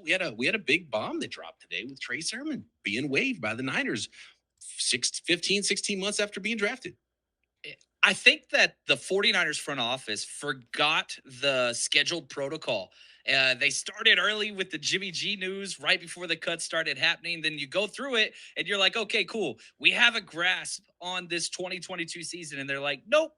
We had a big bomb that dropped today with Trey Sermon being waived by the Niners 15, 16 months after being drafted. I think that the 49ers front office forgot the scheduled protocol. They started early with the Jimmy G news right before the cuts started happening. Then you go through it and you're like, okay, cool. We have a grasp on this 2022 season. And they're like, nope,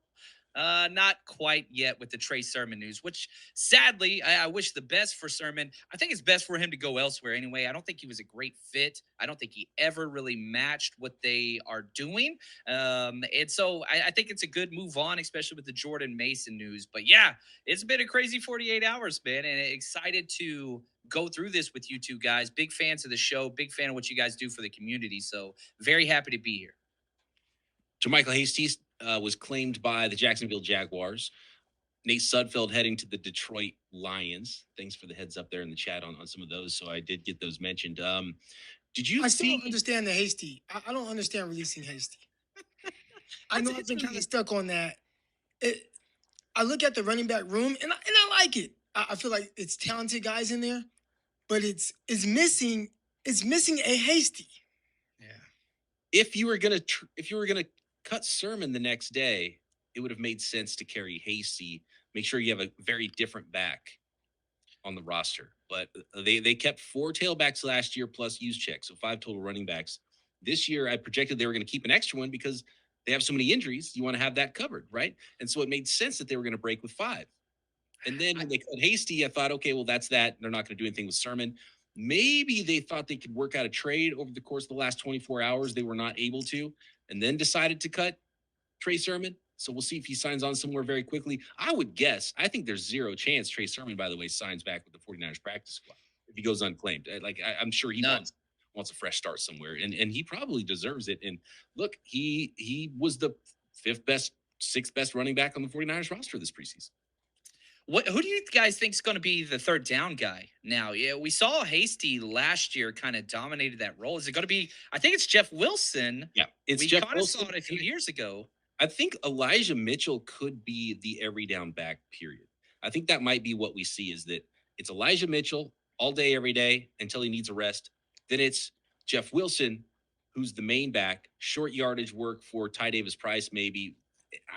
not quite yet with the Trey Sermon news, which sadly, I wish the best for Sermon. I think it's best for him to go elsewhere anyway. I don't think he was a great fit. I don't think he ever really matched what they are doing. And so I think it's a good move on, especially with the Jordan Mason news. But yeah, it's been a crazy 48 hours, man. And excited to go through this with you two guys. Big fans of the show, big fan of what you guys do for the community. So very happy to be here. JaMychal Hasty was claimed by the Jacksonville Jaguars. Nate Sudfeld heading to the Detroit Lions. Thanks for the heads up there in the chat on some of those. So I did get those mentioned. Did you I still see? don't understand the Hasty. I don't understand releasing Hasty. I know I've been kind of stuck on that. I look at the running back room and I like it. I feel like it's talented guys in there, but it's missing a Hasty. Yeah. If you were gonna cut Sermon the next day, it would have made sense to carry Hasty. Make sure you have a very different back on the roster. But they kept 4 tailbacks last year plus use check, so 5 total running backs. This year, I projected they were going to keep an extra one because they have so many injuries. You want to have that covered, right? And so it made sense that they were going to break with 5. And then when they cut Hasty, I thought, okay, well, that's that. They're not going to do anything with Sermon. Maybe they thought they could work out a trade over the course of the last 24 hours. They were not able to, and then decided to cut Trey Sermon. So we'll see if he signs on somewhere very quickly. I would guess, I think there's zero chance Trey Sermon, by the way, signs back with the 49ers practice squad if he goes unclaimed. I'm sure he wants a fresh start somewhere, and he probably deserves it. And look, he was the 5th best, 6th best running back on the 49ers roster this preseason. Who do you guys think is going to be the third down guy now? Yeah, we saw Hasty last year kind of dominated that role. Is it going to be? I think it's Jeff Wilson. Yeah, we kind of saw it a few years ago. I think Elijah Mitchell could be the every down back, period. I think that might be what we see is that it's Elijah Mitchell all day, every day until he needs a rest. Then it's Jeff Wilson, who's the main back, short yardage work for Ty Davis Price, maybe.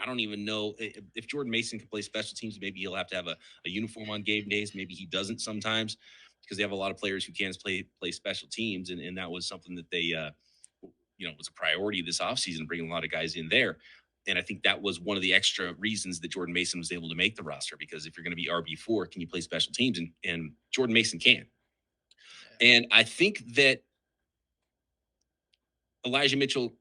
I don't even know if Jordan Mason can play special teams. Maybe he'll have to have a uniform on game days. Maybe he doesn't sometimes because they have a lot of players who can't play special teams. And that was something that they, was a priority this offseason, bringing a lot of guys in there. And I think that was one of the extra reasons that Jordan Mason was able to make the roster, because if you're going to be RB4, can you play special teams? And Jordan Mason can. And I think that Elijah Mitchell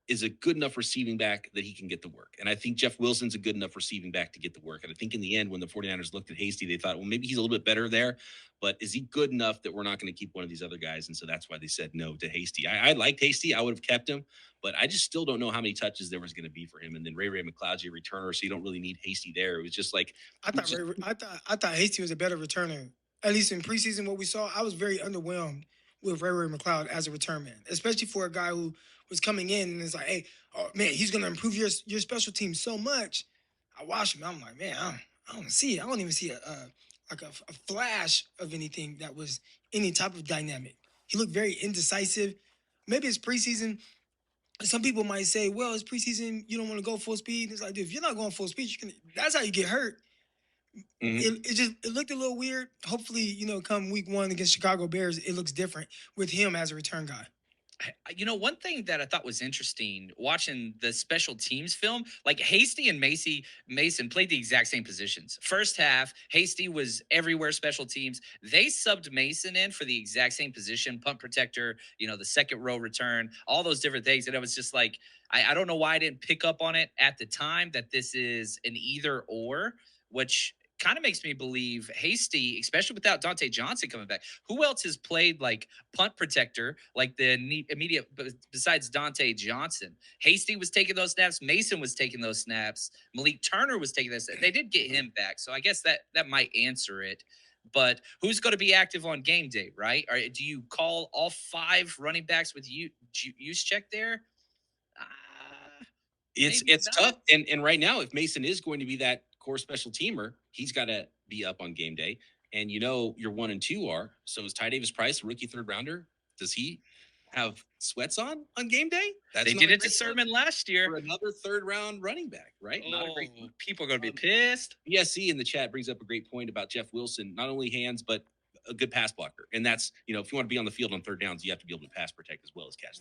is a good enough receiving back that he can get the work. And I think Jeff Wilson's a good enough receiving back to get the work. And I think in the end, when the 49ers looked at Hasty, they thought, well, maybe he's a little bit better there, but is he good enough that we're not going to keep one of these other guys? And so that's why they said no to Hasty. I liked Hasty. I would have kept him, but I just still don't know how many touches there was going to be for him. And then Ray McLeod's your returner, so you don't really need Hasty there. It was just like, I thought Hasty was a better returner. At least in preseason, what we saw, I was very underwhelmed with Ray McLeod as a return man, especially for a guy who was coming in and it's like, hey, oh man, he's gonna improve your special team so much. I watched him. I'm like, man, I don't see it. I don't even see a flash of anything that was any type of dynamic. He looked very indecisive. Maybe it's preseason. Some people might say, well, it's preseason. You don't want to go full speed. It's like, dude, if you're not going full speed, that's how you get hurt. Mm-hmm. It looked a little weird. Hopefully, come week 1 against Chicago Bears, it looks different with him as a return guy. One thing that I thought was interesting watching the special teams film, like Hasty and Mason played the exact same positions. First half, Hasty was everywhere special teams. They subbed Mason in for the exact same position, punt protector, the second row return, all those different things. And it was just like, I don't know why I didn't pick up on it at the time that this is an either or, which kind of makes me believe Hasty, especially without Dante Johnson coming back. Who else has played like punt protector, like the immediate, besides Dante Johnson? Hasty was taking those snaps. Mason was taking those snaps. Malik Turner was taking those. They did get him back. So I guess that might answer it. But who's going to be active on game day, right? Or do you call all 5 running backs with use check there? It's tough. And right now, if Mason is going to be that core special teamer, he's got to be up on game day. and you know your 1 and 2 are. So is Ty Davis Price, a rookie third rounder? Does he have sweats on game day? They not did a it to great look Sermon last year. for another third round running back, right? Not a great Oh, look. people are going to be Um, pissed. BSC in the chat brings up a great point about Jeff Wilson, not only hands, but a good pass blocker. And that's, if you want to be on the field on third downs, you have to be able to pass protect as well as catch.